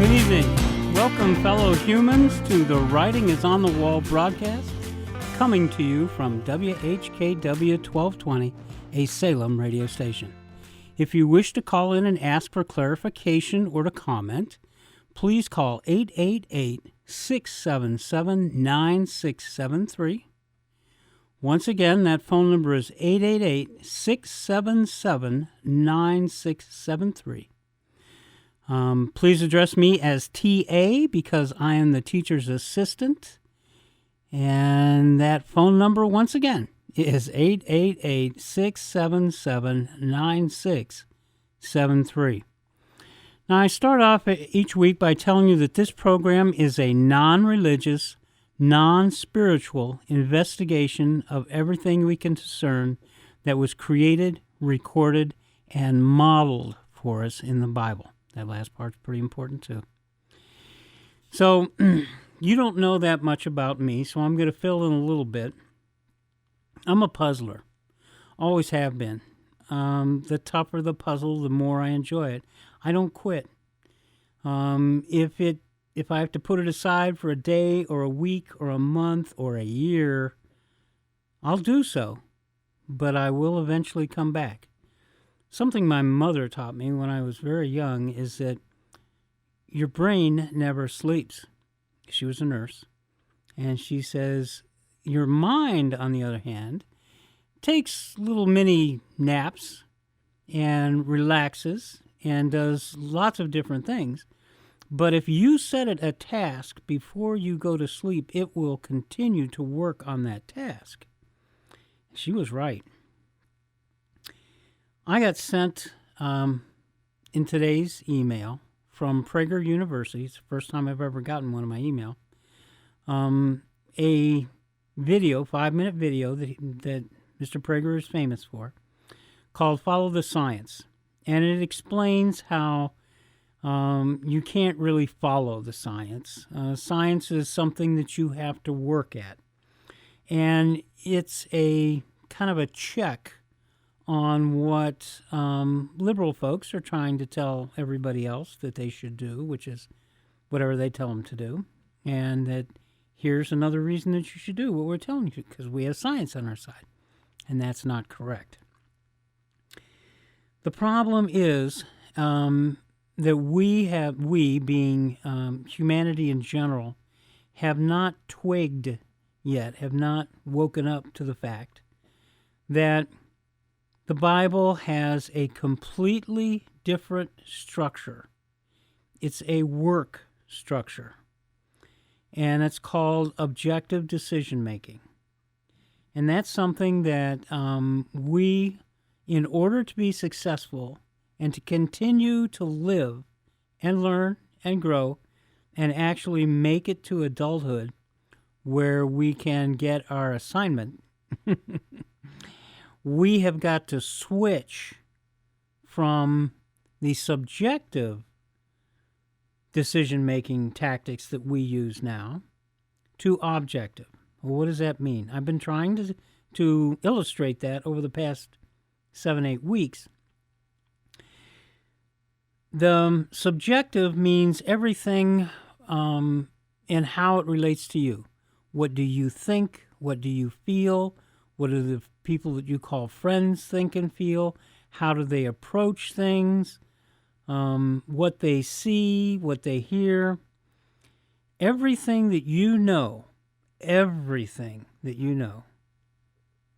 Good evening. Welcome, fellow humans, to the Writing is on the Wall broadcast, coming to you from WHKW 1220, a Salem radio station. If you wish to call in and ask for clarification or to comment, please call 888-677-9673. Once again, that phone number is 888-677-9673. Please address me as TA because I am the teacher's assistant. And that phone number, once again, is 888-677-9673. Now, I start off each week by telling you that this program is a non-religious, non-spiritual investigation of everything we can discern that was created, recorded, and modeled for us in the Bible. That last part's pretty important, too. So, you don't know that much about me, so I'm going to fill in a little bit. I'm a puzzler. Always have been. The tougher the puzzle, the more I enjoy it. I don't quit. If I have to put it aside for a day or a week or a month or a year, I'll do so. But I will eventually come back. Something my mother taught me when I was very young is that your brain never sleeps. She was a nurse. And she says, your mind, on the other hand, takes little mini naps and relaxes and does lots of different things. But if you set it a task before you go to sleep, it will continue to work on that task. She was right. I got sent in today's email from Prager University. It's the first time I've ever gotten one in my email. A video, 5-minute video that Mr. Prager is famous for, called Follow the Science. And it explains how you can't really follow the science. Science is something that you have to work at. And it's a kind of a check on what liberal folks are trying to tell everybody else that they should do, which is whatever they tell them to do. And that here's another reason that you should do what we're telling you, because we have science on our side. And that's not correct. The problem is that we being humanity in general, have not twigged yet, have not woken up to the fact that the Bible has a completely different structure. It's a work structure, and it's called objective decision-making. And that's something that we, in order to be successful and to continue to live and learn and grow and actually make it to adulthood where we can get our assignment, we have got to switch from the subjective decision-making tactics that we use now to objective. Well, what does that mean? I've been trying to illustrate that over the past 7-8 weeks. The subjective means everything and how it relates to you. What do you think? What do you feel? What do the people that you call friends think and feel? How do they approach things? What they see, what they hear. Everything that you know,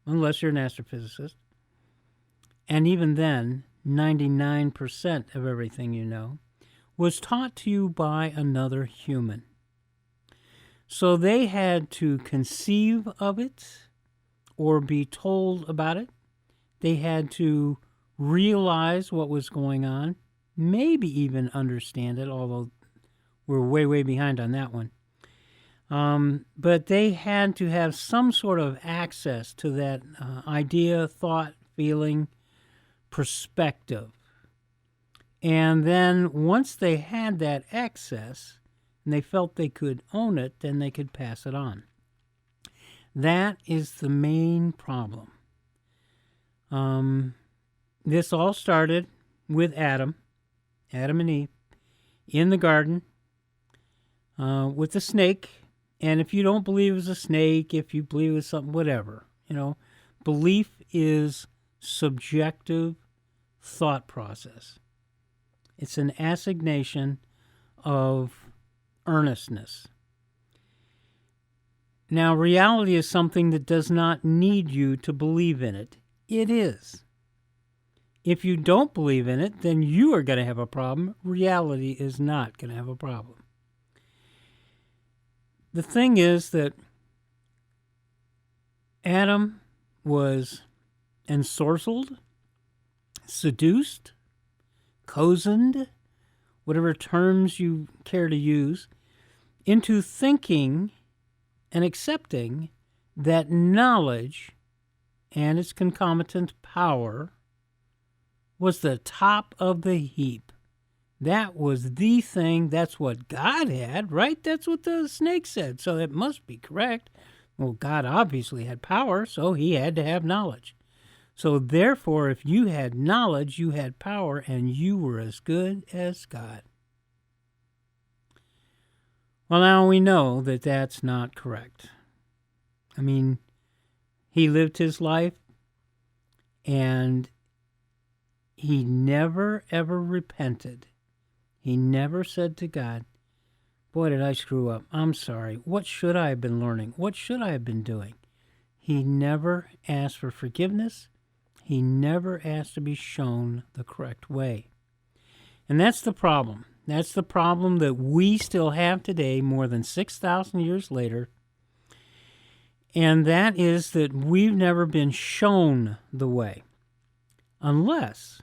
unless you're an astrophysicist, and even then, 99% of everything you know, was taught to you by another human. So they had to conceive of it or be told about it. They had to realize what was going on, maybe even understand it, although we're way, way behind on that one. But they had to have some sort of access to that idea, thought, feeling, perspective. And then once they had that access and they felt they could own it, then they could pass it on. That is the main problem. This all started with Adam and Eve in the garden with the snake. And if you don't believe it was a snake, if you believe it was something, whatever, belief is subjective thought process. It's an assignation of earnestness. Now, reality is something that does not need you to believe in it. It is. If you don't believe in it, then you are going to have a problem. Reality is not going to have a problem. The thing is that Adam was ensorcelled, seduced, cozened, whatever terms you care to use, into thinking and accepting that knowledge and its concomitant power was the top of the heap. That was the thing. That's what God had, right? That's what the snake said. So it must be correct. Well, God obviously had power, so he had to have knowledge. So therefore, if you had knowledge, you had power, and you were as good as God. Well, now we know that that's not correct. I mean, he lived his life, and he never, ever repented. He never said to God, boy, did I screw up. I'm sorry. What should I have been learning? What should I have been doing? He never asked for forgiveness. He never asked to be shown the correct way. And that's the problem. That's the problem that we still have today, more than 6,000 years later. And that is that we've never been shown the way. Unless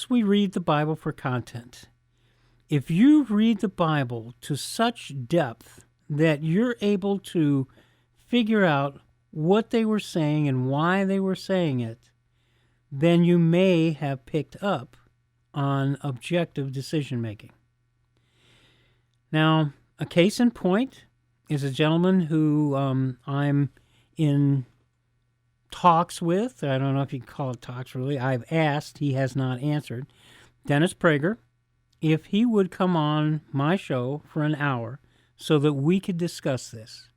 we read the Bible for content. If you read the Bible to such depth that you're able to figure out what they were saying and why they were saying it, then you may have picked up on objective decision-making. Now, a case in point is a gentleman who I'm in talks with. I don't know if you can call it talks, really. I've asked. He has not answered. Dennis Prager, if he would come on my show for an hour so that we could discuss this.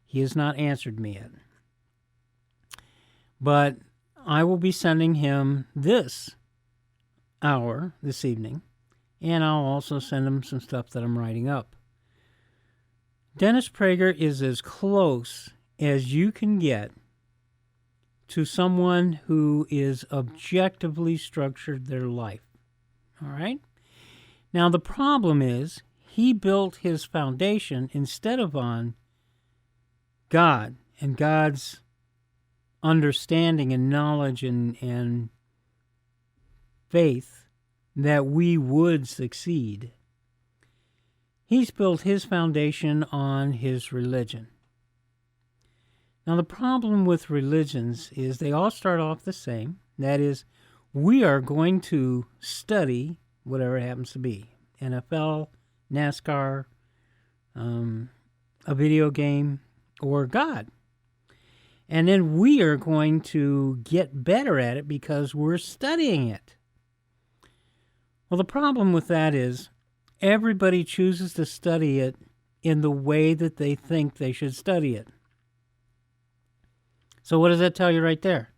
He has not answered me yet. But I will be sending him this hour this evening, and I'll also send him some stuff that I'm writing up. Dennis Prager is as close as you can get to someone who is objectively structured their life. All right? Now, the problem is he built his foundation instead of on God and God's understanding and knowledge and faith that we would succeed. He's built his foundation on his religion. Now, the problem with religions is they all start off the same. That is, we are going to study whatever it happens to be. NFL, NASCAR, a video game, or God. And then we are going to get better at it because we're studying it. Well, the problem with that is everybody chooses to study it in the way that they think they should study it. So what does that tell you right there?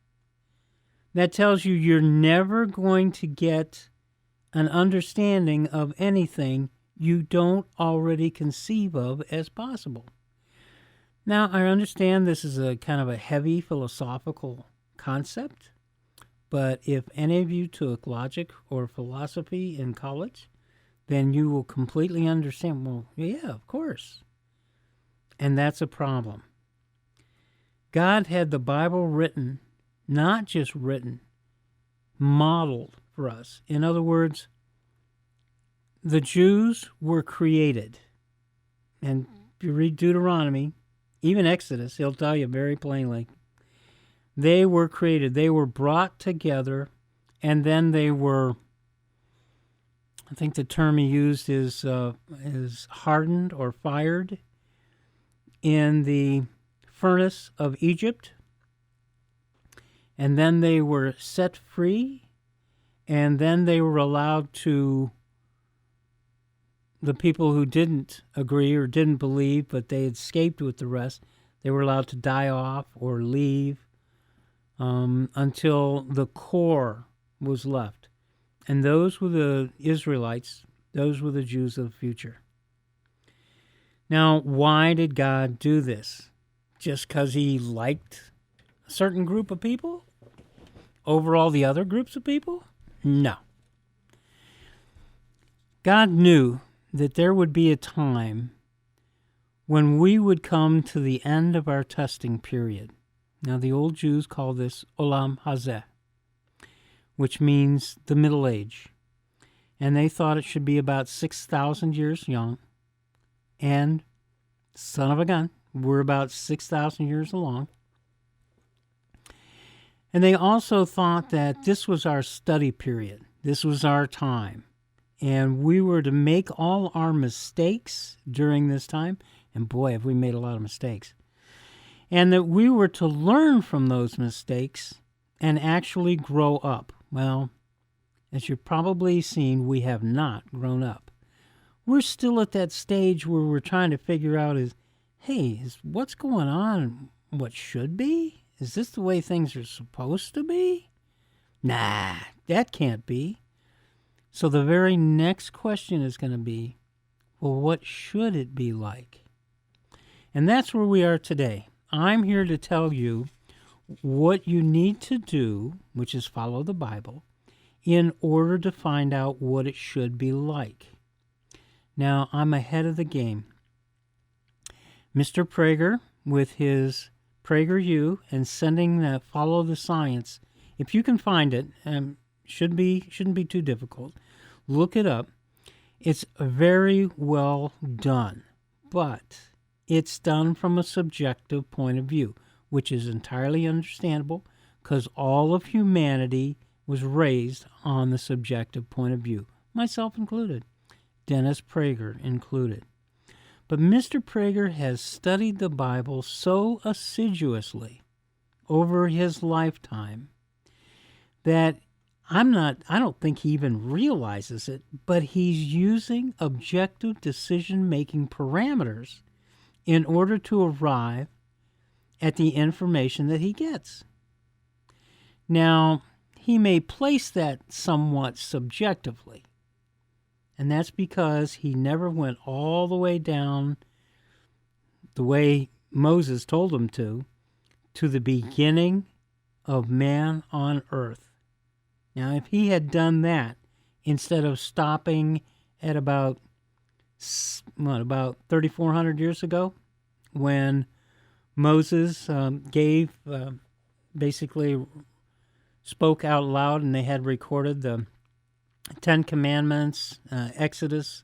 That tells you you're never going to get an understanding of anything you don't already conceive of as possible. Now, I understand this is a kind of a heavy philosophical concept, but if any of you took logic or philosophy in college, then you will completely understand, well, yeah, of course. And that's a problem. God had the Bible written, not just written, modeled for us. In other words, the Jews were created. And if you read Deuteronomy, even Exodus, he'll tell you very plainly, they were created. They were brought together, and then they were, I think the term he used is hardened or fired in the furnace of Egypt. And then they were set free, and then they were allowed to the people who didn't agree or didn't believe, but they escaped with the rest, they were allowed to die off or leave until the core was left. And those were the Israelites. Those were the Jews of the future. Now, why did God do this? Just because he liked a certain group of people over all the other groups of people? No. God knew that there would be a time when we would come to the end of our testing period. Now, the old Jews call this Olam Hazeh, which means the Middle Age. And they thought it should be about 6,000 years young. And, son of a gun, we're about 6,000 years along. And they also thought that this was our study period. This was our time. And we were to make all our mistakes during this time. And boy, have we made a lot of mistakes. And that we were to learn from those mistakes and actually grow up. Well, as you've probably seen, we have not grown up. We're still at that stage where we're trying to figure out is what's going on what should be? Is this the way things are supposed to be? Nah, that can't be. So the very next question is going to be, well, what should it be like? And that's where we are today. I'm here to tell you what you need to do, which is follow the Bible, in order to find out what it should be like. Now, I'm ahead of the game. Mr. Prager, with his PragerU and sending that Follow the Science, if you can find it, shouldn't be too difficult. Look it up. It's very well done, but it's done from a subjective point of view, which is entirely understandable because all of humanity was raised on the subjective point of view, myself included, Dennis Prager included. But Mr. Prager has studied the Bible so assiduously over his lifetime that I don't think he even realizes it, but he's using objective decision-making parameters in order to arrive at the information that he gets. Now, he may place that somewhat subjectively, and that's because he never went all the way down the way Moses told him to the beginning of man on earth. Now, if he had done that, instead of stopping at about 3,400 years ago, when Moses basically spoke out loud and they had recorded the Ten Commandments, Exodus,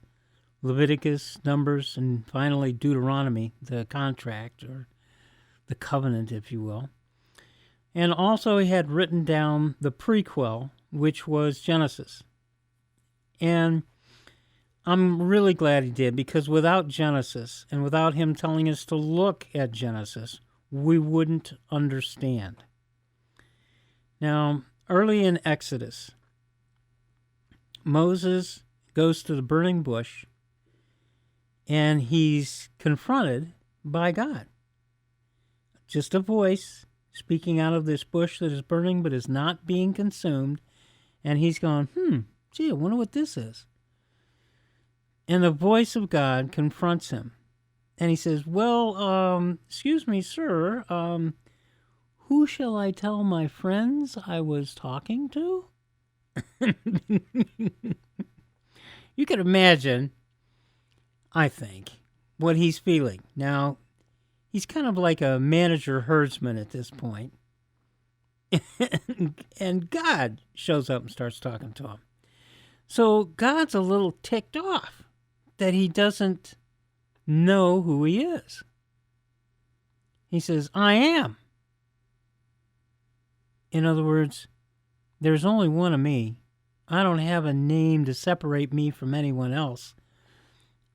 Leviticus, Numbers, and finally Deuteronomy, the contract or the covenant, if you will. And also he had written down the prequel, which was Genesis. And I'm really glad he did, because without Genesis and without him telling us to look at Genesis, we wouldn't understand. Now, early in Exodus, Moses goes to the burning bush and he's confronted by God. Just a voice speaking out of this bush that is burning but is not being consumed. And he's going, gee, I wonder what this is. And the voice of God confronts him. And he says, well, excuse me, sir, who shall I tell my friends I was talking to? You can imagine, I think, what he's feeling. Now, he's kind of like a manager herdsman at this point. And God shows up and starts talking to him. So God's a little ticked off that he doesn't know who he is. He says, I am. In other words, there's only one of me. I don't have a name to separate me from anyone else.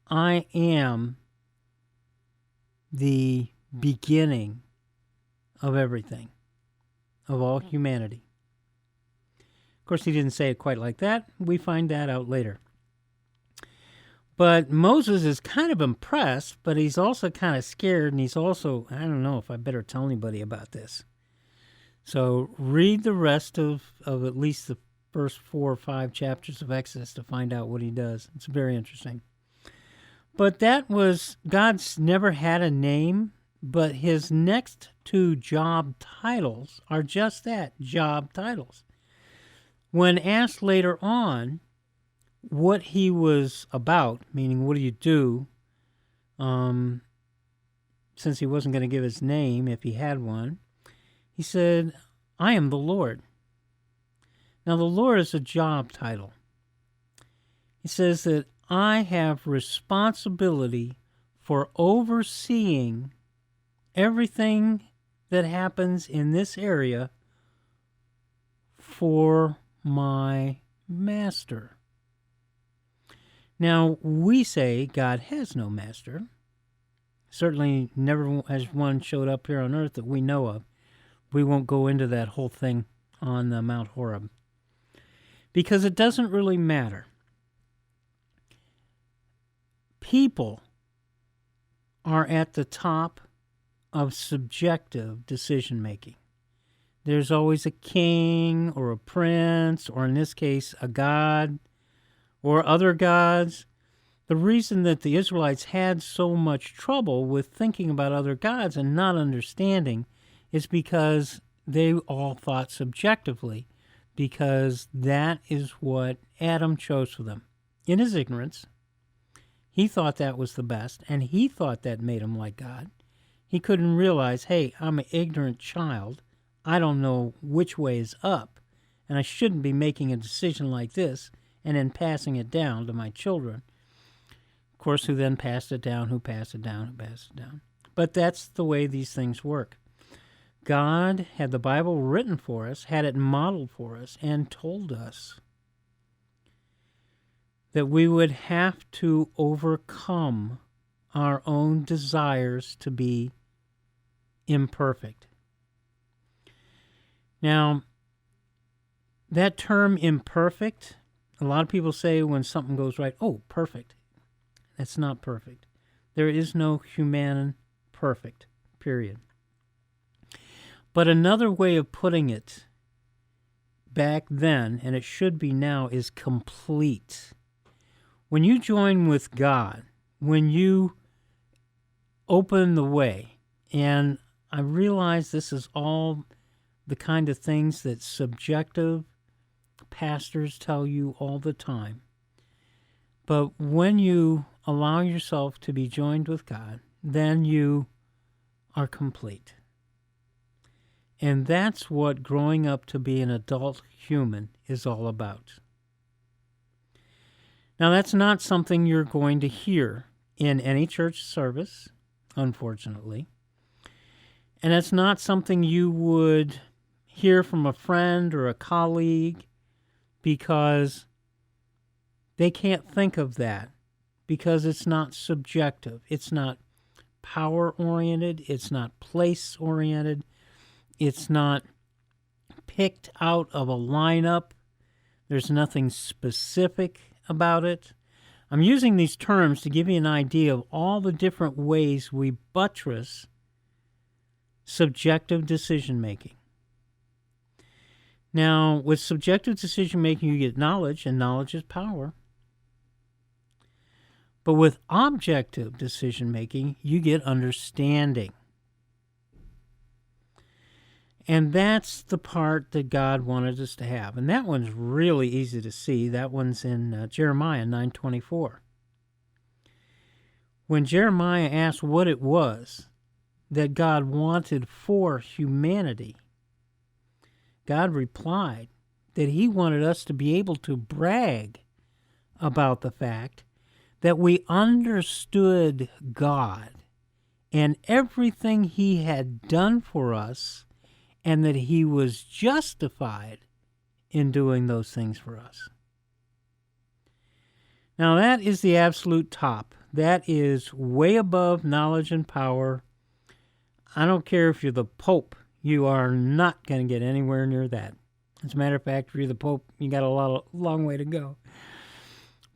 I am the beginning of everything, of all humanity. Of course, he didn't say it quite like that. We find that out later. But Moses is kind of impressed, but he's also kind of scared, and he's also, I don't know if I better tell anybody about this. So read the rest of at least the first 4 or 5 chapters of Exodus to find out what he does. It's very interesting. But God's never had a name, but his next 2 job titles are just that, job titles. When asked later on what he was about, meaning what do you do, since he wasn't going to give his name if he had one, he said, I am the Lord. Now, the Lord is a job title. He says that I have responsibility for overseeing everything that happens in this area for my master. Now, we say God has no master. Certainly never has one showed up here on earth that we know of. We won't go into that whole thing on Mount Horeb, because it doesn't really matter. People are at the top of subjective decision-making. There's always a king or a prince, or in this case, a god, or other gods. The reason that the Israelites had so much trouble with thinking about other gods and not understanding is because they all thought subjectively, because that is what Adam chose for them. In his ignorance, he thought that was the best, and he thought that made him like God. He couldn't realize, hey, I'm an ignorant child. I don't know which way is up, and I shouldn't be making a decision like this and then passing it down to my children. Of course, who then passed it down, who passed it down, who passed it down. But that's the way these things work. God had the Bible written for us, had it modeled for us, and told us that we would have to overcome our own desires to be imperfect. Now, that term imperfect, a lot of people say when something goes right, oh, perfect. That's not perfect. There is no human perfect, period. But another way of putting it back then, and it should be now, is complete. When you join with God, when you open the way, and I realize this is all the kind of things that subjective pastors tell you all the time, but when you allow yourself to be joined with God, then you are complete. And that's what growing up to be an adult human is all about. Now, that's not something you're going to hear in any church service, unfortunately. And it's not something you would hear from a friend or a colleague, because they can't think of that, because it's not subjective. It's not power-oriented. It's not place-oriented. It's not picked out of a lineup. There's nothing specific about it. I'm using these terms to give you an idea of all the different ways we buttress subjective decision-making. Now, with subjective decision-making, you get knowledge, and knowledge is power. But with objective decision-making, you get understanding. And that's the part that God wanted us to have. And that one's really easy to see. That one's in Jeremiah 9:24. When Jeremiah asked what it was that God wanted for humanity, God replied that he wanted us to be able to brag about the fact that we understood God and everything he had done for us, and that he was justified in doing those things for us. Now, that is the absolute top. That is way above knowledge and power. I don't care if you're the Pope. You are not going to get anywhere near that. As a matter of fact, if you're the Pope, you got a long way to go.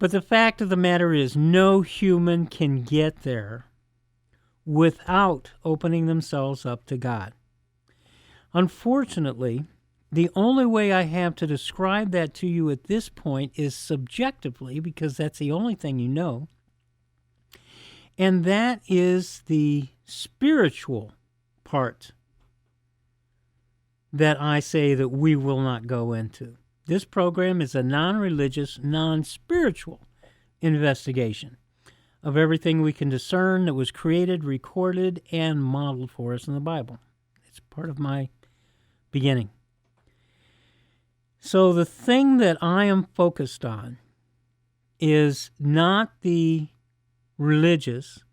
But the fact of the matter is, no human can get there without opening themselves up to God. Unfortunately, the only way I have to describe that to you at this point is subjectively, because that's the only thing you know, and that is the spiritual part that I say that we will not go into. This program is a non-religious, non-spiritual investigation of everything we can discern that was created, recorded, and modeled for us in the Bible. It's part of my beginning. So the thing that I am focused on is not the religious,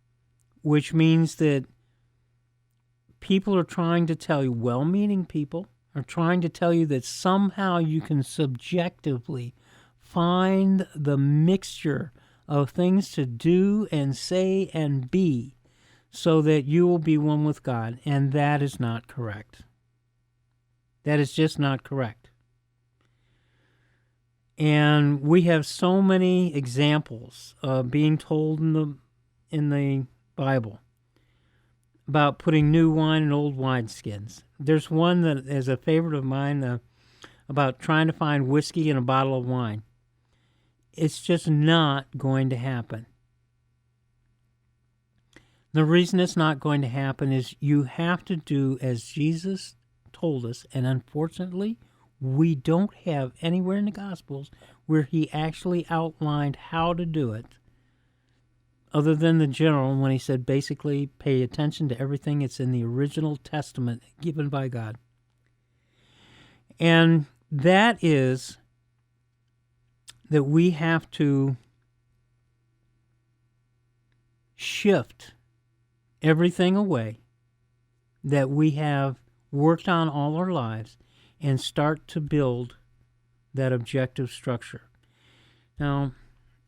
which means that people are trying to tell you, well-meaning people are trying to tell you that somehow you can subjectively find the mixture of things to do and say and be so that you will be one with God, and that is not correct. That is just not correct. And we have so many examples being told in the Bible about putting new wine in old wineskins. There's one that is a favorite of mine about trying to find whiskey in a bottle of wine. It's just not going to happen. The reason it's not going to happen is you have to do as Jesus told us, and unfortunately, we don't have anywhere in the Gospels where he actually outlined how to do it, other than the general when he said basically pay attention to everything that's in the original testament given by God. And that is that we have to shift everything away that we have worked on all our lives and start to build that objective structure. Now,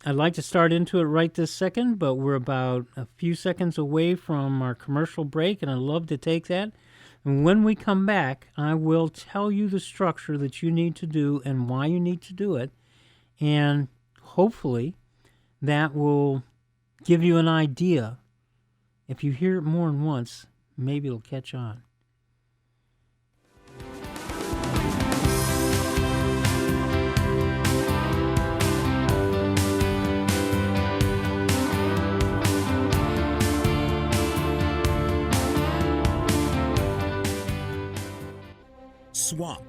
I'd like to start into it right this second, but we're about a few seconds away from our commercial break, and I'd love to take that. And when we come back, I will tell you the structure that you need to do and why you need to do it, and hopefully that will give you an idea. If you hear it more than once, maybe it'll catch on. Swamp,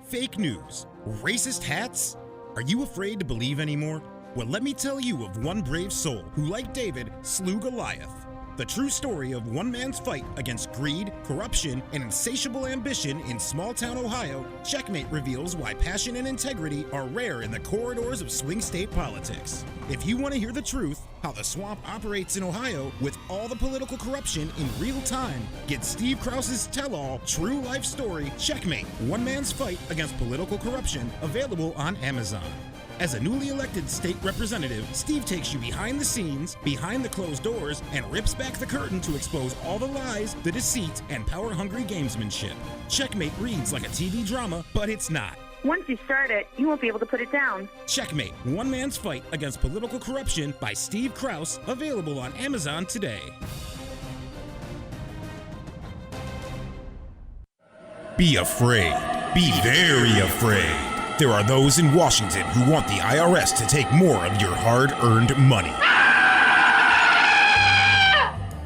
fake news, racist hats? Are you afraid to believe anymore? Well, let me tell you of one brave soul who, like David, slew Goliath. The true story of one man's fight against greed, corruption, and insatiable ambition in small-town Ohio, Checkmate reveals why passion and integrity are rare in the corridors of swing state politics. If you want to hear the truth, how the swamp operates in Ohio with all the political corruption in real time, get Steve Krause's tell-all true life story, Checkmate, One Man's Fight Against Political Corruption, available on Amazon. As a newly elected state representative, Steve takes you behind the scenes, behind the closed doors, and rips back the curtain to expose all the lies, the deceit, and power-hungry gamesmanship. Checkmate reads like a TV drama, but it's not. Once you start it, you won't be able to put it down. Checkmate, One Man's Fight Against Political Corruption by Steve Krause, available on Amazon today. Be afraid. Be very afraid. There are those in Washington who want the IRS to take more of your hard-earned money.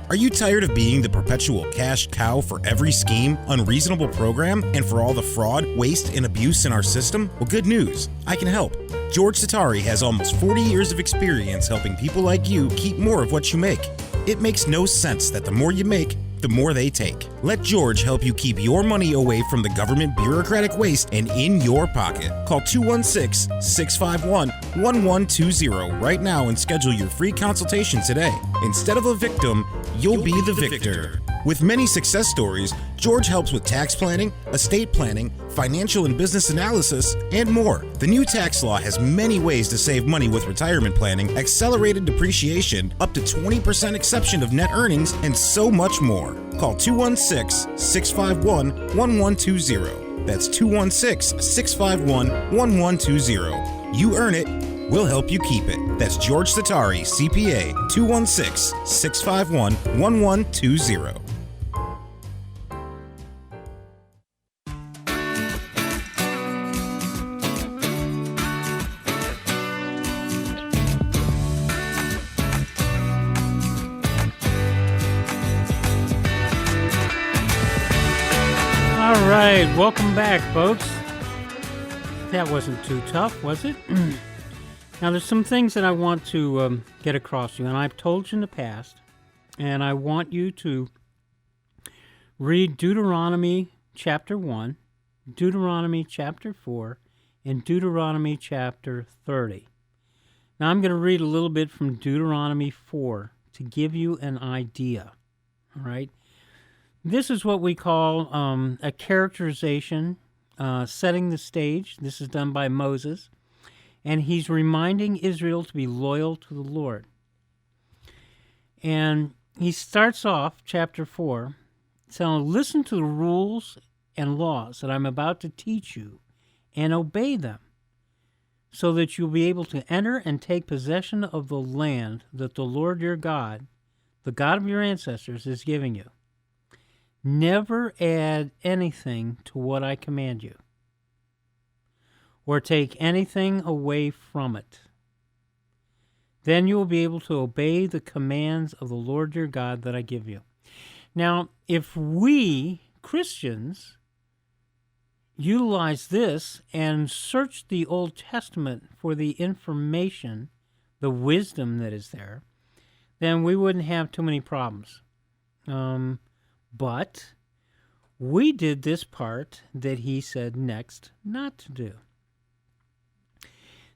Are you tired of being the perpetual cash cow for every scheme, unreasonable program, and for all the fraud, waste, and abuse in our system? Well, good news. I can help. George Tatari has almost 40 years of experience helping people like you keep more of what you make. It makes no sense that the more you make, the more they take. Let George help you keep your money away from the government bureaucratic waste and in your pocket. Call 216-651-1120 right now and schedule your free consultation today. Instead of a victim, you'll be the victor. With many success stories, George helps with tax planning, estate planning, financial and business analysis, and more. The new tax law has many ways to save money with retirement planning, accelerated depreciation, up to 20% exception of net earnings, and so much more. Call 216-651-1120. That's 216-651-1120. You earn it, we'll help you keep it. That's George Satari, CPA, 216-651-1120. All right, welcome back, folks. That wasn't too tough, was it? Now, there's some things that I want to get across to you, and I've told you in the past, and I want you to read Deuteronomy chapter 1, Deuteronomy chapter 4, and Deuteronomy chapter 30. Now, I'm going to read a little bit from Deuteronomy 4 to give you an idea, all right? This is what we call a characterization, setting the stage. This is done by Moses, and he's reminding Israel to be loyal to the Lord. And he starts off, chapter 4, saying, listen to the rules and laws that I'm about to teach you, and obey them, so that you'll be able to enter and take possession of the land that the Lord your God, the God of your ancestors, is giving you. Never add anything to what I command you, or take anything away from it. Then you will be able to obey the commands of the Lord your God that I give you. Now, if we, Christians, utilize this and search the Old Testament for the information, the wisdom that is there, then we wouldn't have too many problems. But we did this part that he said next not to do.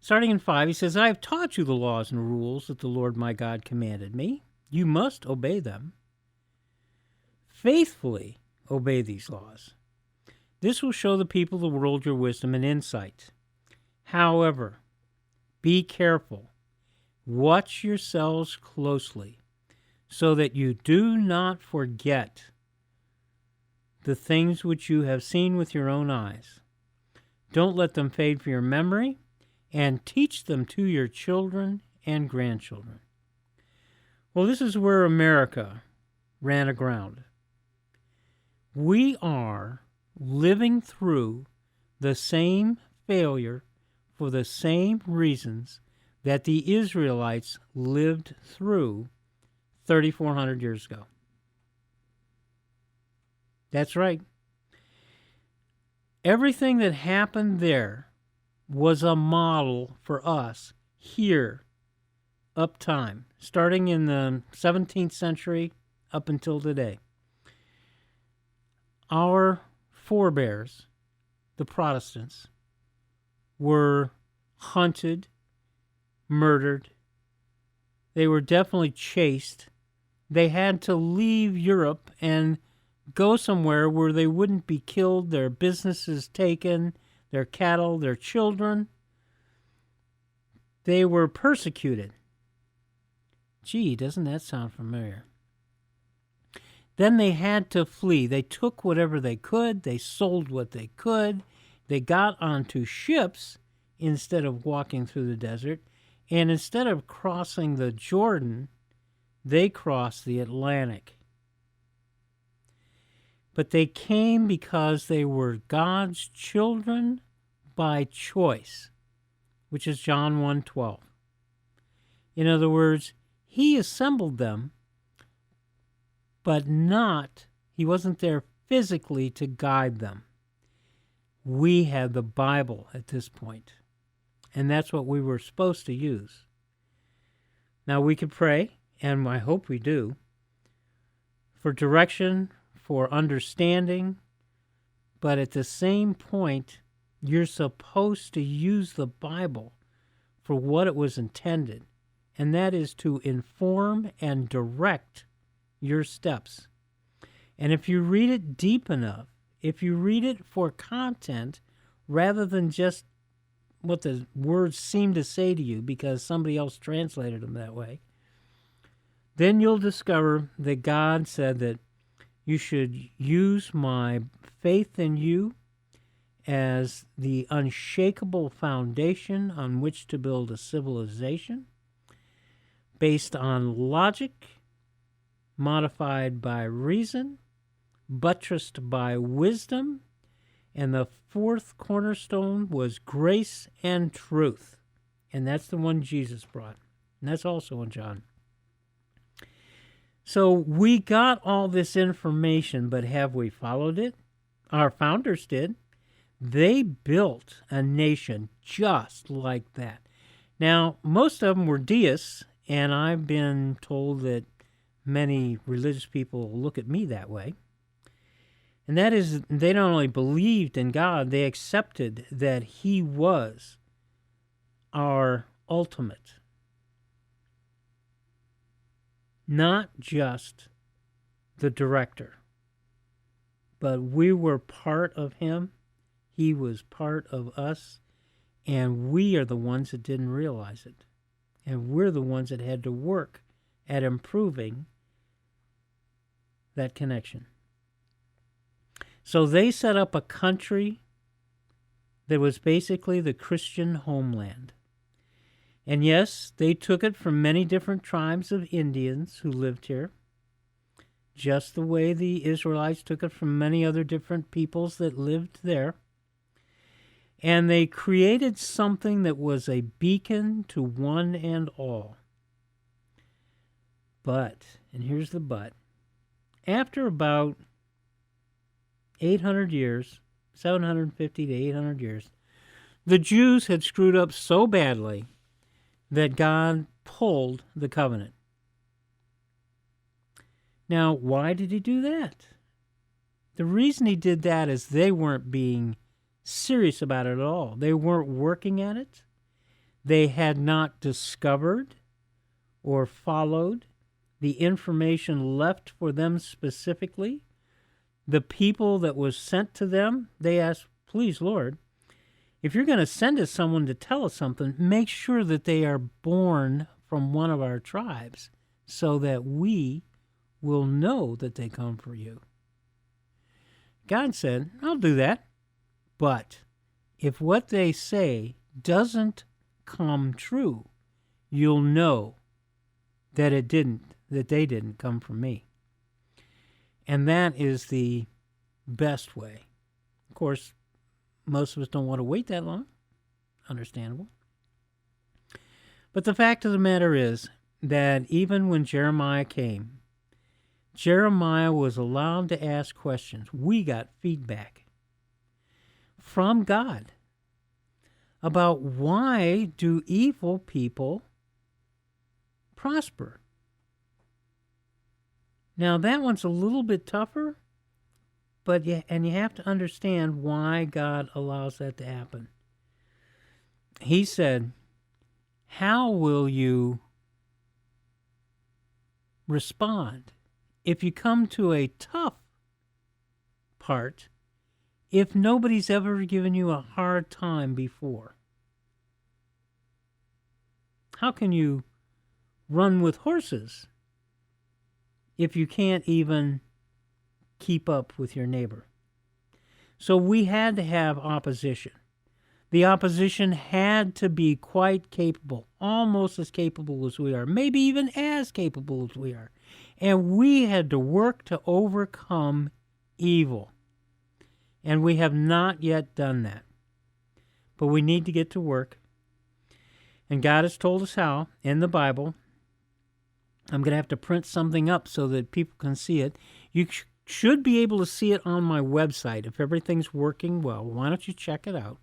Starting in 5, he says, I have taught you the laws and rules that the Lord my God commanded me. You must obey them. Faithfully obey these laws. This will show the people of the world your wisdom and insight. However, be careful. Watch yourselves closely, so that you do not forget the things which you have seen with your own eyes. Don't let them fade from your memory, and teach them to your children and grandchildren. Well, this is where America ran aground. We are living through the same failure for the same reasons that the Israelites lived through 3,400 years ago. That's right. Everything that happened there was a model for us here up time, starting in the 17th century up until today. Our forebears, the Protestants, were hunted, murdered. They were definitely chased. They had to leave Europe and go somewhere where they wouldn't be killed, their businesses taken, their cattle, their children. They were persecuted. Gee, doesn't that sound familiar? Then they had to flee. They took whatever they could. They sold what they could. They got onto ships instead of walking through the desert. And instead of crossing the Jordan, they crossed the Atlantic. But they came because they were God's children by choice, which is John 1:12. In other words, he assembled them, but he wasn't there physically to guide them. We had the Bible at this point, and that's what we were supposed to use. Now we could pray, and I hope we do, for direction, for understanding, but at the same point, you're supposed to use the Bible for what it was intended, and that is to inform and direct your steps. And if you read it deep enough, if you read it for content rather than just what the words seem to say to you because somebody else translated them that way, then you'll discover that God said that you should use my faith in you as the unshakable foundation on which to build a civilization based on logic, modified by reason, buttressed by wisdom, and the fourth cornerstone was grace and truth. And that's the one Jesus brought. And that's also in John. So we got all this information, but have we followed it? Our founders did. They built a nation just like that. Now, most of them were deists, and I've been told that many religious people look at me that way. And that is, they not only believed in God, they accepted that He was our ultimate. Not just the director, but we were part of Him. He was part of us, and we are the ones that didn't realize it. And we're the ones that had to work at improving that connection. So they set up a country that was basically the Christian homeland. And yes, they took it from many different tribes of Indians who lived here, just the way the Israelites took it from many other different peoples that lived there. And they created something that was a beacon to one and all. But, and here's the but, after about 800 years, 750 to 800 years, the Jews had screwed up so badly that God pulled the covenant. Now, why did He do that? The reason He did that is they weren't being serious about it at all. They weren't working at it. They had not discovered or followed the information left for them specifically. The people that was sent to them, they asked, please, Lord, if you're going to send us someone to tell us something, make sure that they are born from one of our tribes so that we will know that they come for you. God said, I'll do that. But if what they say doesn't come true, you'll know that they didn't come from me. And that is the best way. Of course, most of us don't want to wait that long. Understandable. But the fact of the matter is that even when Jeremiah came, Jeremiah was allowed to ask questions. We got feedback from God about why do evil people prosper. Now, that one's a little bit tougher, but you have to understand why God allows that to happen. He said, how will you respond if you come to a tough part if nobody's ever given you a hard time before? How can you run with horses if you can't even keep up with your neighbor? So we had to have opposition. The opposition had to be quite capable, almost as capable as we are, maybe even as capable as we are. And we had to work to overcome evil. And we have not yet done that. But we need to get to work. And God has told us how in the Bible. I'm going to have to print something up so that people can see it. You should be able to see it on my website if everything's working well. Why don't you check it out?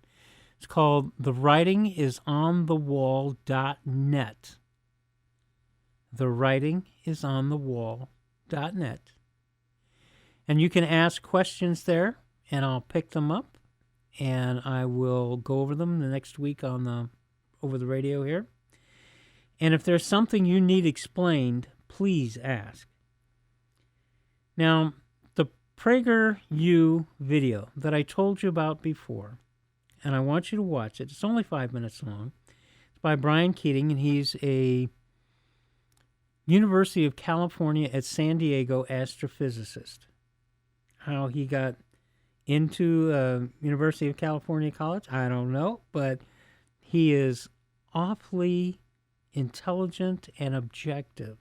It's called thewritingisonthewall.net. Thewritingisonthewall.net. And you can ask questions there, and I'll pick them up, and I will go over them the next week on over the radio here. And if there's something you need explained, please ask. Now, the PragerU video that I told you about before, and I want you to watch it. It's only 5 minutes long. It's by Brian Keating, and he's a University of California at San Diego astrophysicist. How he got into University of California College? I don't know, but he is awfully intelligent and objective.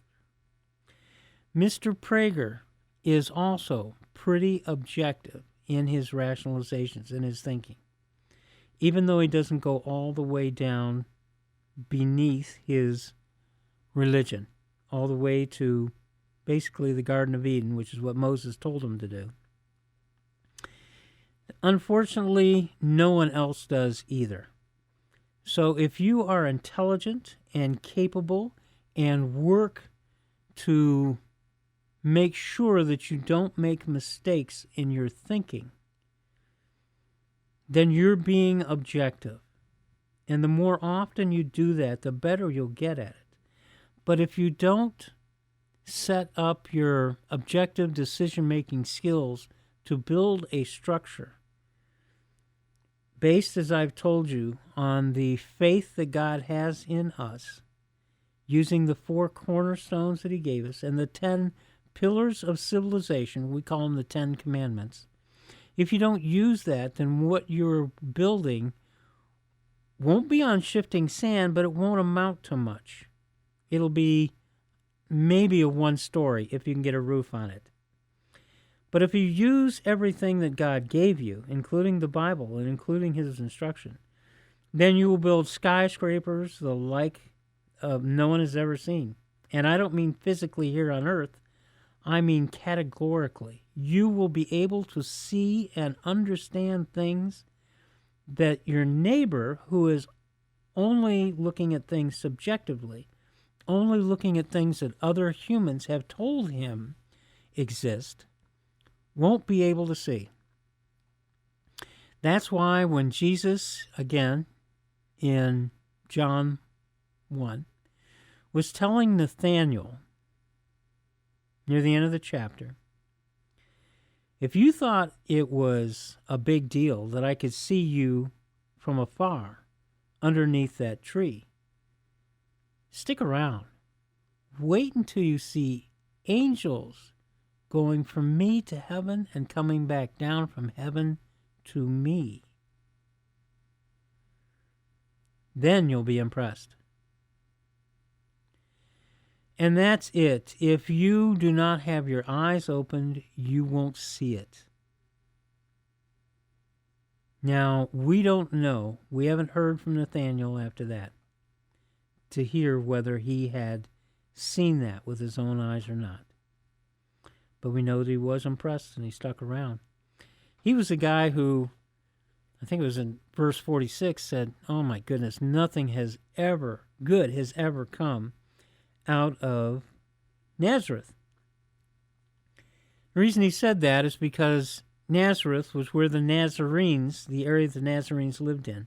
Mr. Prager is also pretty objective in his rationalizations, in his thinking, even though he doesn't go all the way down beneath his religion, all the way to basically the Garden of Eden, which is what Moses told him to do. Unfortunately, no one else does either. So if you are intelligent and capable and work to make sure that you don't make mistakes in your thinking, then you're being objective. And the more often you do that, the better you'll get at it. But if you don't set up your objective decision-making skills to build a structure based, as I've told you, on the faith that God has in us, using the 4 cornerstones that he gave us and the 10 pillars of civilization, we call them the 10 commandments. If you don't use that, then what you're building won't be on shifting sand, but it won't amount to much. It'll be maybe a 1-story if you can get a roof on it. But if you use everything that God gave you, including the Bible and including his instruction, then you will build skyscrapers the like no one has ever seen. And I don't mean physically here on earth. I mean categorically. You will be able to see and understand things that your neighbor, who is only looking at things subjectively, only looking at things that other humans have told him exist, won't be able to see. That's why when Jesus, again, in John 1, was telling Nathanael, near the end of the chapter, if you thought it was a big deal that I could see you from afar underneath that tree, stick around. Wait until you see angels going from me to heaven and coming back down from heaven to me. Then you'll be impressed. And that's it. If you do not have your eyes opened, you won't see it. Now, we don't know. We haven't heard from Nathanael after that to hear whether he had seen that with his own eyes or not. But we know that he was impressed and he stuck around. He was a guy who, I think it was in verse 46, said, oh my goodness, nothing has ever come out of Nazareth. The reason he said that is because Nazareth was where the Nazarenes, the area the Nazarenes lived in.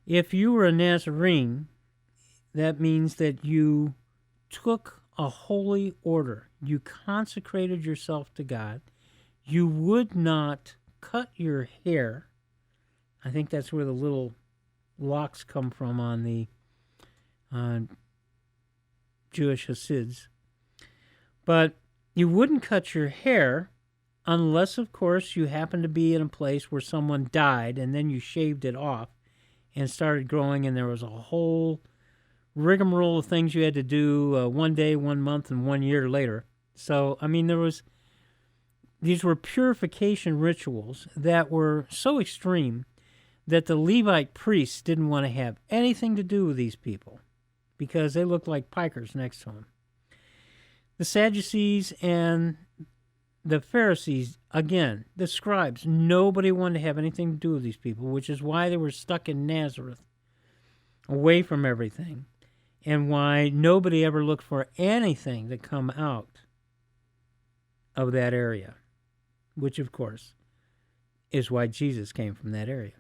If you were a Nazarene, that means that you took a holy order. You consecrated yourself to God. You would not cut your hair. I think that's where the little locks come from on the Jewish Hasids. But you wouldn't cut your hair unless, of course, you happened to be in a place where someone died and then you shaved it off and started growing, and there was a whole rigmarole of things you had to do 1 day, 1 month, and 1 year later. So, I mean, these were purification rituals that were so extreme that the Levite priests didn't want to have anything to do with these people because they looked like pikers next to them. The Sadducees and the Pharisees, again, the scribes, nobody wanted to have anything to do with these people, which is why they were stuck in Nazareth, away from everything, and why nobody ever looked for anything to come out of that area, which, of course, is why Jesus came from that area.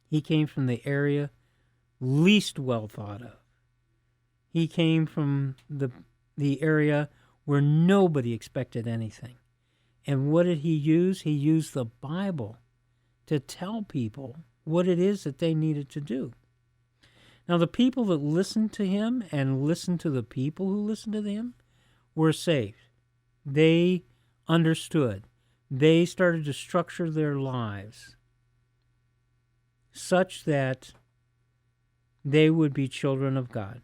He came from the area least well thought of. He came from the area where nobody expected anything. And what did he use? He used the Bible to tell people what it is that they needed to do. Now, the people that listened to him and listened to the people who listened to him were saved. They understood. they started to structure their lives such that they would be children of God.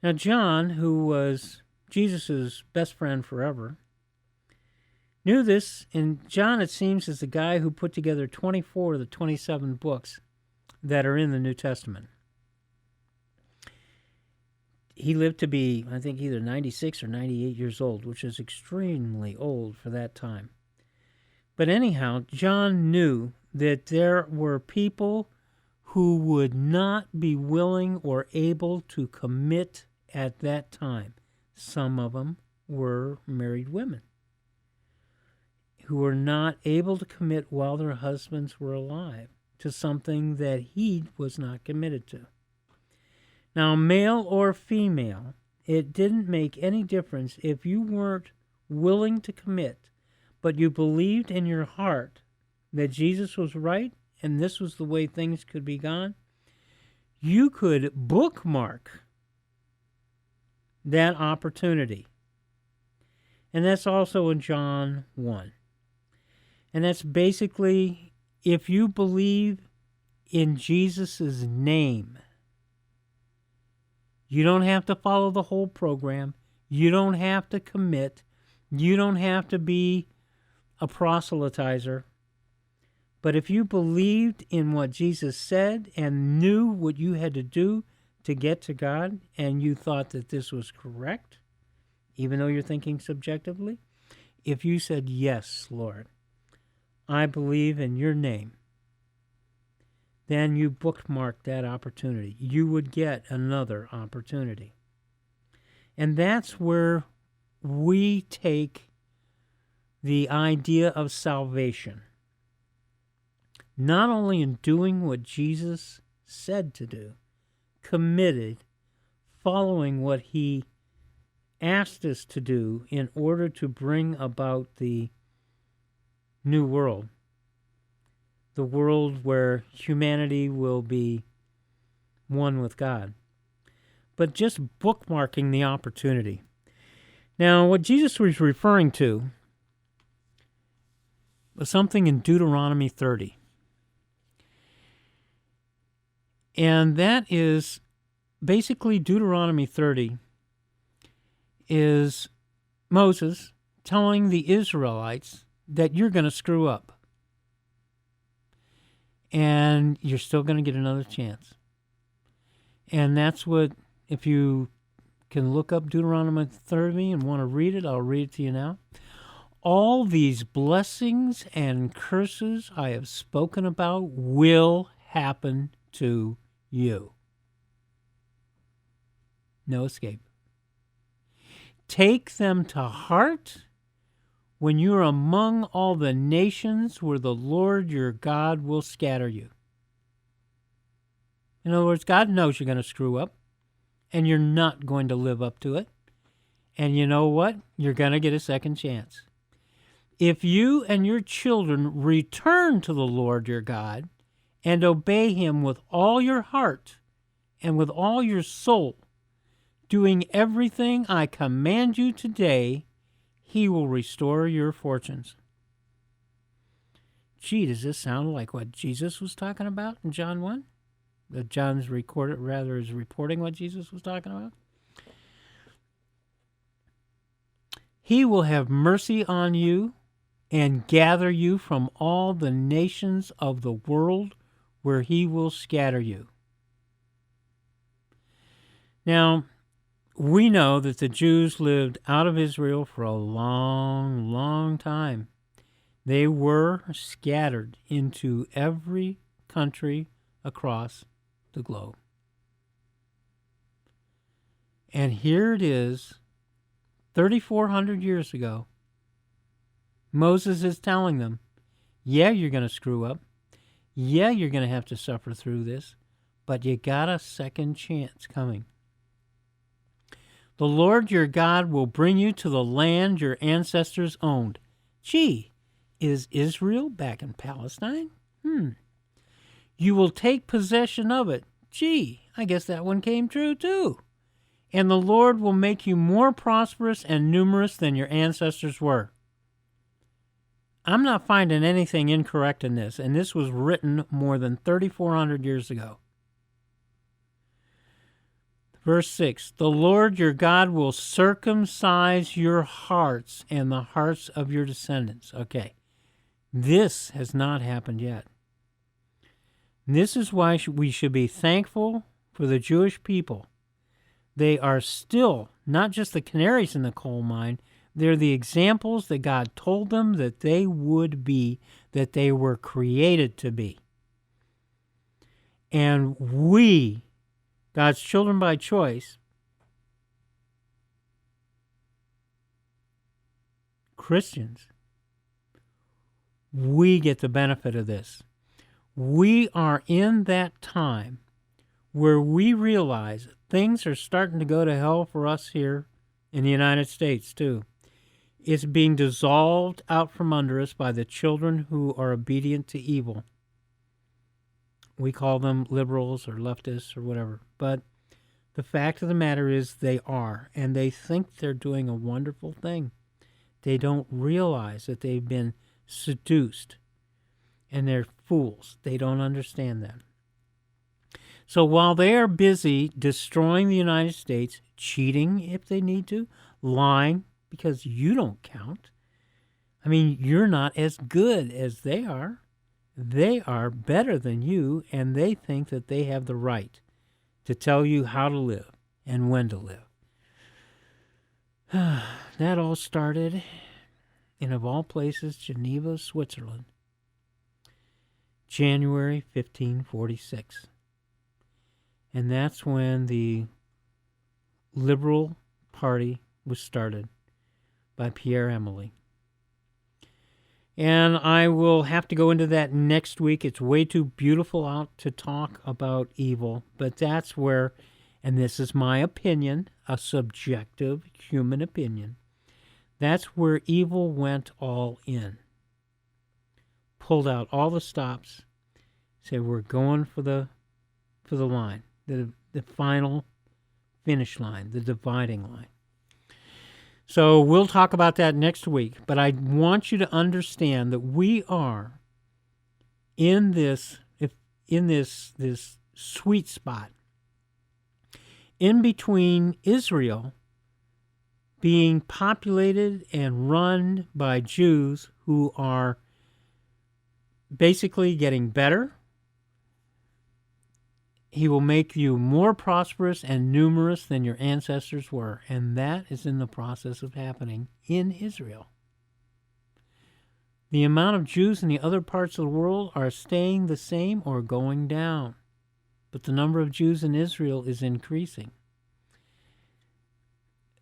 Now, John, who was Jesus' best friend forever, knew this, and John, it seems, is the guy who put together 24 of the 27 books that are in the New Testament. He lived to be, I think, either 96 or 98 years old, which is extremely old for that time. But anyhow, John knew that there were people who would not be willing or able to commit at that time. Some of them were married women who were not able to commit while their husbands were alive to something that he was not committed to. Now, male or female, it didn't make any difference if you weren't willing to commit, but you believed in your heart that Jesus was right and this was the way things could be gone. You could bookmark that opportunity. And that's also in John 1. And that's basically, if you believe in Jesus' name, you don't have to follow the whole program. You don't have to commit. You don't have to be a proselytizer. But if you believed in what Jesus said and knew what you had to do to get to God, and you thought that this was correct, even though you're thinking subjectively, if you said, yes, Lord, I believe in your name, then you bookmarked that opportunity. You would get another opportunity. And that's where we take the idea of salvation. Not only in doing what Jesus said to do, committed, following what he asked us to do in order to bring about the new world, the world where humanity will be one with God, but just bookmarking the opportunity. Now, what Jesus was referring to was something in Deuteronomy 30. And that is basically Deuteronomy 30 is Moses telling the Israelites that you're going to screw up. And you're still going to get another chance. And that's what, if you can look up Deuteronomy 30 and want to read it, I'll read it to you now. All these blessings and curses I have spoken about will happen to you. No escape. Take them to heart when you are among all the nations where the Lord your God will scatter you. In other words, God knows you're going to screw up, and you're not going to live up to it. And you know what? You're going to get a second chance. If you and your children return to the Lord your God and obey him with all your heart and with all your soul, doing everything I command you today, he will restore your fortunes. Gee, does this sound like what Jesus was talking about in John 1? That John's is reporting what Jesus was talking about? He will have mercy on you and gather you from all the nations of the world where he will scatter you. Now, we know that the Jews lived out of Israel for a long, long time. They were scattered into every country across the globe. And here it is, 3,400 years ago, Moses is telling them, yeah, you're going to screw up. Yeah, you're going to have to suffer through this, but you got a second chance coming. The Lord your God will bring you to the land your ancestors owned. Gee, is Israel back in Palestine? You will take possession of it. Gee, I guess that one came true too. And the Lord will make you more prosperous and numerous than your ancestors were. I'm not finding anything incorrect in this, and this was written more than 3,400 years ago. Verse 6, the Lord your God will circumcise your hearts and the hearts of your descendants. Okay, this has not happened yet. This is why we should be thankful for the Jewish people. They are still not just the canaries in the coal mine, they're the examples that God told them that they would be, that they were created to be. And we, God's children by choice, Christians, we get the benefit of this. We are in that time where we realize things are starting to go to hell for us here in the United States too. It's being dissolved out from under us by the children who are obedient to evil. We call them liberals or leftists or whatever. But the fact of the matter is they are, and they think they're doing a wonderful thing. They don't realize that they've been seduced, and they're fools. They don't understand that. So while they are busy destroying the United States, cheating if they need to, lying because you don't count, I mean, you're not as good as they are. They are better than you, and they think that they have the right to tell you how to live and when to live. That all started in, of all places, Geneva, Switzerland, January 1546. And that's when the Liberal Party was started by Pierre Emily. And I will have to go into that next week. It's way too beautiful out to talk about evil, but that's where, and this is my opinion, a subjective human opinion, that's where evil went all in. Pulled out all the stops, said we're going for the line, the final finish line, the dividing line. So we'll talk about that next week, but I want you to understand that we are in this sweet spot in between Israel being populated and run by Jews who are basically getting better. He will make you more prosperous and numerous than your ancestors were, and that is in the process of happening in Israel. The amount of Jews in the other parts of the world are staying the same or going down, but the number of Jews in Israel is increasing.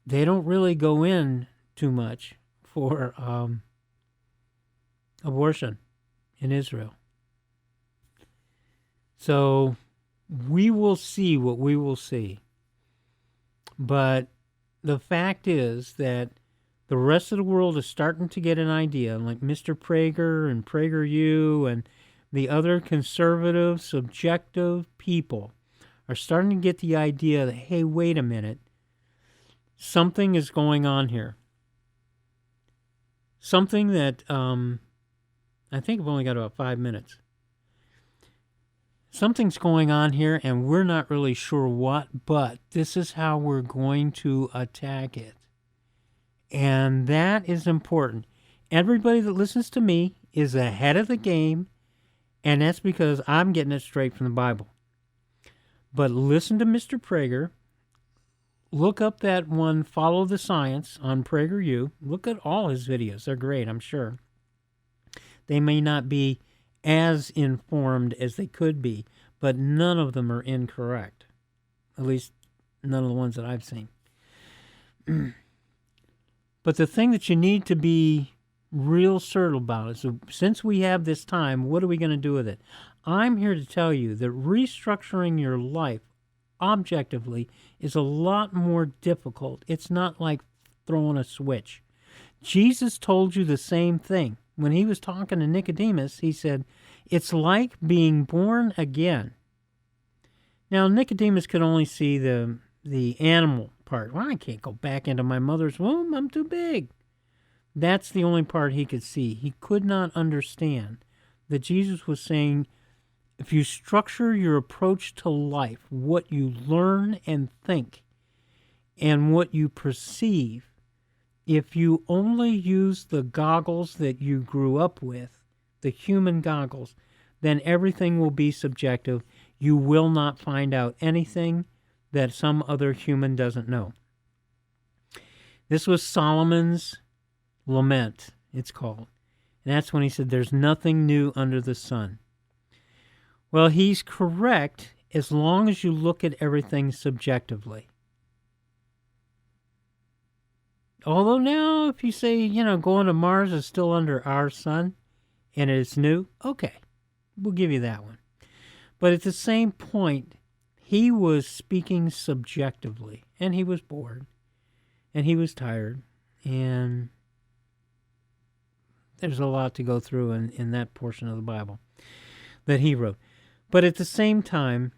They don't really go in too much for abortion in Israel. So we will see what we will see. But the fact is that the rest of the world is starting to get an idea, like Mr. Prager and PragerU and the other conservative, subjective people are starting to get the idea that, hey, wait a minute, something is going on here. Something that, I think I've only got about 5 minutes. Something's going on here, and we're not really sure what, but this is how we're going to attack it. And that is important. Everybody that listens to me is ahead of the game, and that's because I'm getting it straight from the Bible. But listen to Mr. Prager. Look up that one, Follow the Science, on PragerU. Look at all his videos. They're great, I'm sure. They may not be as informed as they could be, but none of them are incorrect. At least none of the ones that I've seen. But the thing that you need to be real certain about is, since we have this time, what are we going to do with it? I'm here to tell you that restructuring your life objectively is a lot more difficult. It's not like throwing a switch. Jesus told you the same thing. When he was talking to Nicodemus, he said, it's like being born again. Now, Nicodemus could only see the animal part. Well, I can't go back into my mother's womb. I'm too big. That's the only part he could see. He could not understand that Jesus was saying, if you structure your approach to life, what you learn and think, and what you perceive, if you only use the goggles that you grew up with, the human goggles, then everything will be subjective. You will not find out anything that some other human doesn't know. This was Solomon's lament, it's called. And that's when he said, there's nothing new under the sun. Well, he's correct as long as you look at everything subjectively. Although now, if you say, going to Mars is still under our sun and it's new, okay, we'll give you that one. But at the same point, he was speaking subjectively, and he was bored, and he was tired, and there's a lot to go through in that portion of the Bible that he wrote. But at the same time,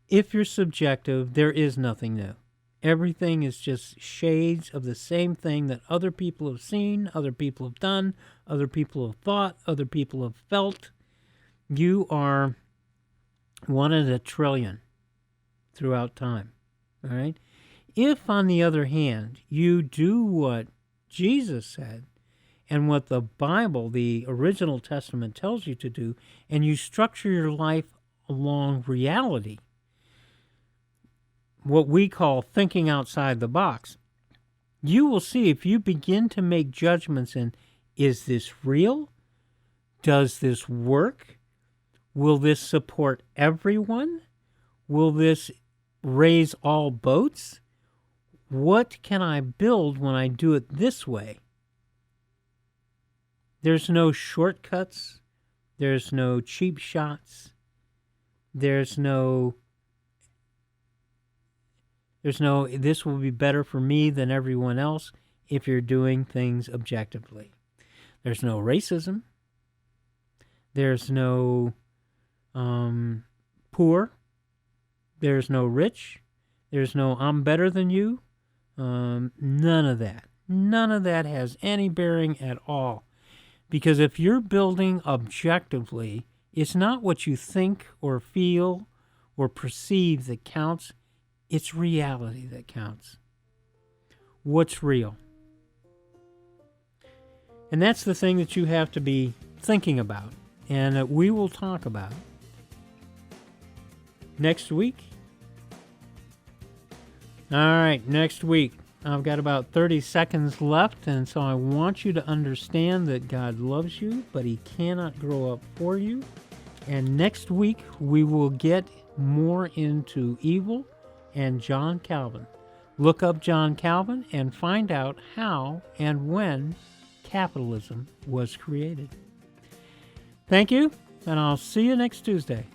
if you're subjective, there is nothing new. Everything is just shades of the same thing that other people have seen, other people have done, other people have thought, other people have felt. You are one in a trillion throughout time. All right? If, on the other hand, you do what Jesus said and what the Bible, the original Testament, tells you to do, and you structure your life along reality, what we call thinking outside the box, you will see if you begin to make judgments in, is this real? Does this work? Will this support everyone? Will this raise all boats? What can I build when I do it this way? There's no shortcuts. There's no cheap shots. There's no, this will be better for me than everyone else if you're doing things objectively. There's no racism. There's no poor. There's no rich. There's no I'm better than you. None of that. None of that has any bearing at all. Because if you're building objectively, it's not what you think or feel or perceive that counts. It's reality that counts. What's real? And that's the thing that you have to be thinking about and that we will talk about next week. All right, next week. I've got about 30 seconds left, and so I want you to understand that God loves you, but he cannot grow up for you. And next week, we will get more into evil and John Calvin. Look up John Calvin and find out how and when capitalism was created. Thank you, and I'll see you next Tuesday.